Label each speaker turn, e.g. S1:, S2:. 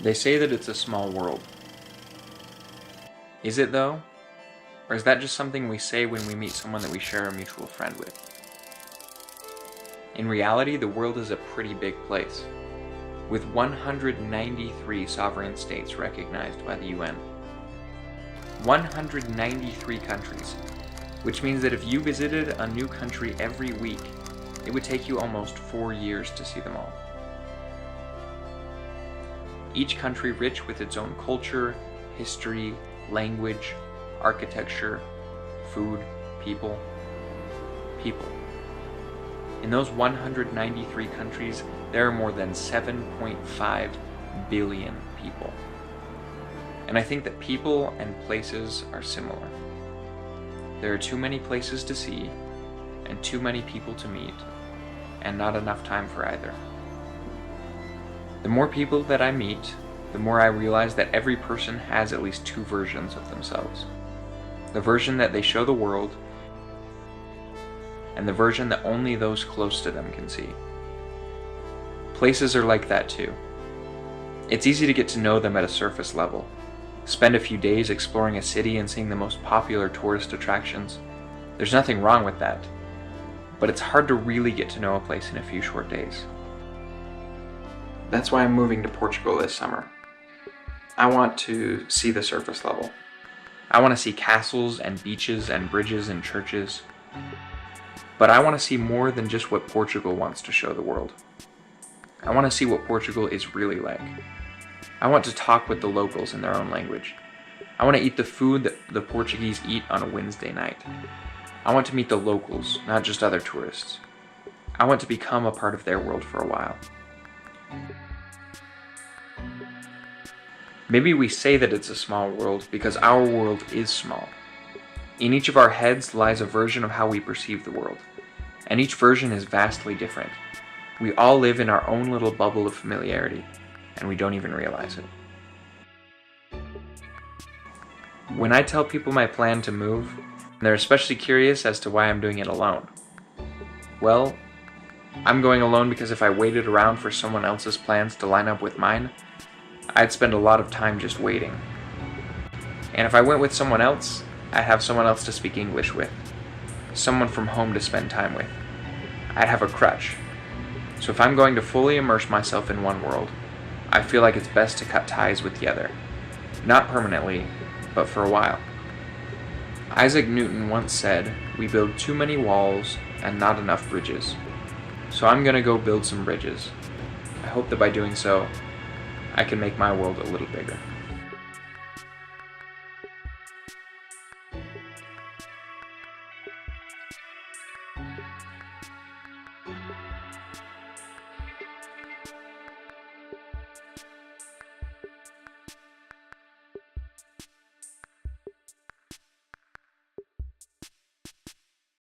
S1: They say that it's a small world. Is it though? Or is that just something we say when we meet someone that we share a mutual friend with? In reality, the world is a pretty big place, with 193 sovereign states recognized by the UN. 193 countries, which means that if you visited a new country every week, it would take you almost 4 years to see them all. Each country rich with its own culture, history, language, architecture, food, people. In those 193 countries, there are more than 7.5 billion people. And I think that people and places are similar. There are too many places to see, and too many people to meet, and not enough time for either. The more people that I meet, the more I realize that every person has at least two versions of themselves. The version that they show the world, and the version that only those close to them can see. Places are like that too. It's easy to get to know them at a surface level. Spend a few days exploring a city and seeing the most popular tourist attractions. There's nothing wrong with that, but it's hard to really get to know a place in a few short days. That's why I'm moving to Portugal this summer. I want to see the surface level. I want to see castles and beaches and bridges and churches. But I want to see more than just what Portugal wants to show the world. I want to see what Portugal is really like. I want to talk with the locals in their own language. I want to eat the food that the Portuguese eat on a Wednesday night. I want to meet the locals, not just other tourists. I want to become a part of their world for a while. Maybe we say that it's a small world because our world is small. In each of our heads lies a version of how we perceive the world, and each version is vastly different. We all live in our own little bubble of familiarity, and we don't even realize it. When I tell people my plan to move, they're especially curious as to why I'm doing it alone. Well, I'm going alone because if I waited around for someone else's plans to line up with mine, I'd spend a lot of time just waiting. And if I went with someone else, I'd have someone else to speak English with, someone from home to spend time with. I'd have a crutch. So if I'm going to fully immerse myself in one world, I feel like it's best to cut ties with the other. Not permanently, but for a while. Isaac Newton once said, "We build too many walls and not enough bridges." So I'm gonna go build some bridges. I hope that by doing so, I can make my world a little bigger.